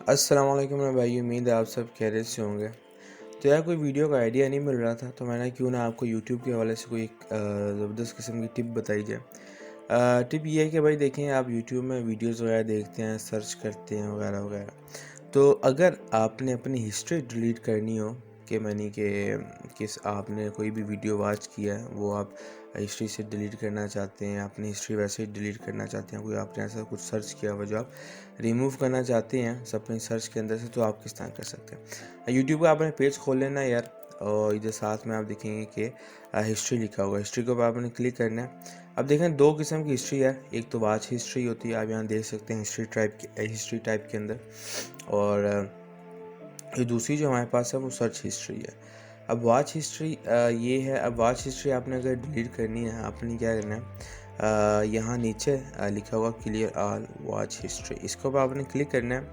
अस्सलाम वालेकुम मेरे भाई, उम्मीद है आप सब खैरियत से होंगे। तो यार कोई वीडियो का आइडिया नहीं मिल रहा था, तो मैंने क्यों ना आपको यूट्यूब के हवाले से कोई एक ज़बरदस्त किस्म की टिप बताई जाए। टिप ये है कि भाई देखें, आप यूट्यूब में वीडियोज़ वगैरह देखते हैं, सर्च करते हैं वगैरह वगैरह। तो अगर आपने अपनी हिस्ट्री डिलीट करनी हो कि मैंने कि किस आपने कोई भी वीडियो वॉच किया है वो आप हिस्ट्री से डिलीट करना चाहते हैं, अपनी हिस्ट्री वैसे ही डिलीट करना चाहते हैं, कोई आपने ऐसा कुछ सर्च किया हुआ जो आप रिमूव करना चाहते हैं सब अपनी सर्च के अंदर से, तो आप किस तरह कर सकते हैं। यूट्यूब का आपने पेज खोल लेना है यार, और इधर साथ में आप देखेंगे कि हिस्ट्री लिखा होगा। हिस्ट्री के ऊपर आपने क्लिक करना है। अब देखें दो किस्म की हिस्ट्री है, एक तो वॉच हिस्ट्री होती है, आप यहाँ देख सकते हैं हिस्ट्री टाइप के अंदर, और ये दूसरी जो हमारे पास है वो सर्च हिस्ट्री है। अब वॉच हिस्ट्री ये है। अब वॉच हिस्ट्री आपने अगर डिलीट करनी है, आपने क्या करना है, यहाँ नीचे लिखा हुआ क्लियर ऑल वॉच हिस्ट्री, इसको पर आपने क्लिक करना है,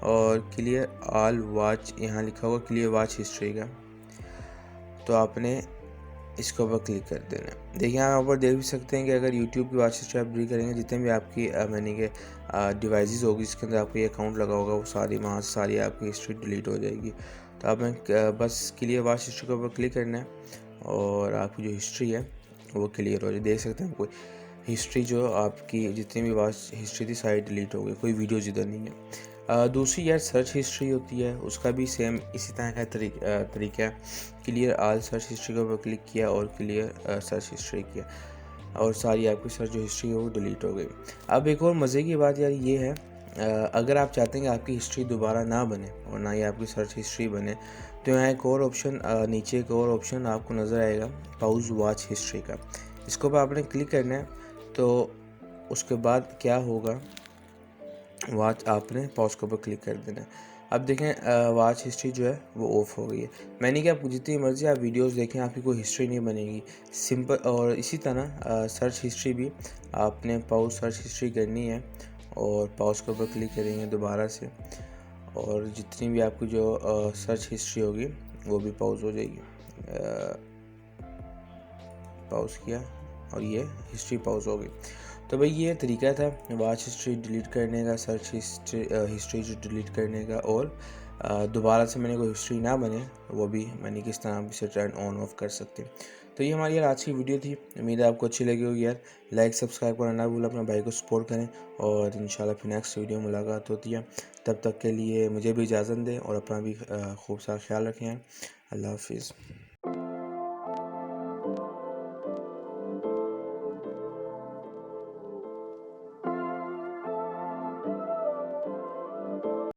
और क्लियर ऑल वॉच यहाँ लिखा हुआ क्लियर वॉच हिस्ट्री का, तो आपने इसके ऊपर क्लिक कर देना है। देखिए यहाँ ऊपर देख भी सकते हैं कि अगर यूट्यूब की वॉच हिस्ट्री आप डिलीट करेंगे, जितने भी आपकी मैंने के डिवाइसेस होगी जिसके अंदर आपको ये अकाउंट लगा होगा, वो सारी वहाँ से सारी आपकी हिस्ट्री डिलीट हो जाएगी। तो आपने बस क्लियर वॉच हिस्ट्री के ऊपर क्लिक करना है, और आपकी जो हिस्ट्री है वो क्लियर हो जाए। देख सकते हैं कोई हिस्ट्री जो आपकी जितनी भी वॉच हिस्ट्री थी सारी डिलीट हो गई, कोई वीडियो जिधर नहीं है। दूसरी यार सर्च हिस्ट्री होती है, उसका भी सेम इसी तरह का तरीका है। क्लियर ऑल सर्च हिस्ट्री के ऊपर क्लिक किया और क्लियर सर्च हिस्ट्री किया, और सारी आपकी सर्च जो हिस्ट्री है वो डिलीट हो गई। अब एक और मज़े की बात यार ये है, अगर आप चाहते हैं कि आपकी हिस्ट्री दोबारा ना बने और ना ही आपकी सर्च हिस्ट्री बने, तो यहाँ एक और ऑप्शन नीचे एक और ऑप्शन आपको नज़र आएगा, पाउज वॉच हिस्ट्री का। इसको पर आपने क्लिक करना है, तो उसके बाद क्या होगा, वॉच आपने पॉज के ऊपर क्लिक कर देना है। अब देखें वॉच हिस्ट्री जो है वो ऑफ हो गई है। मैंने कि आप जितनी मर्ज़ी आप वीडियोस देखें, आपकी कोई हिस्ट्री नहीं बनेगी सिंपल। और इसी तरह सर्च हिस्ट्री भी आपने पॉज सर्च हिस्ट्री करनी है, और पॉज के ऊपर क्लिक करेंगे दोबारा से, और जितनी भी आपकी जो सर्च हिस्ट्री होगी वो भी पॉज हो जाएगी। पॉज किया और ये हिस्ट्री पॉज हो गई। तो भाई ये तरीका था वॉच हिस्ट्री डिलीट करने का, सर्च हिस्ट्री जो डिलीट करने का, और दोबारा से मैंने कोई हिस्ट्री ना बने वो भी मैंने किस तरह से टर्न ऑन ऑफ कर सकते हैं। तो ये हमारी यार आज की वीडियो थी, उम्मीद है आपको अच्छी लगी होगी यार। लाइक सब्सक्राइब करना ना भूलें, अपने भाई को सपोर्ट करें, और इंशाल्लाह फिर नेक्स्ट वीडियो मुलाकात होती है। तब तक के लिए मुझे भी इजाज़त दें, और अपना भी खूब सारा ख्याल रखें यार। अल्लाह हाफिज़।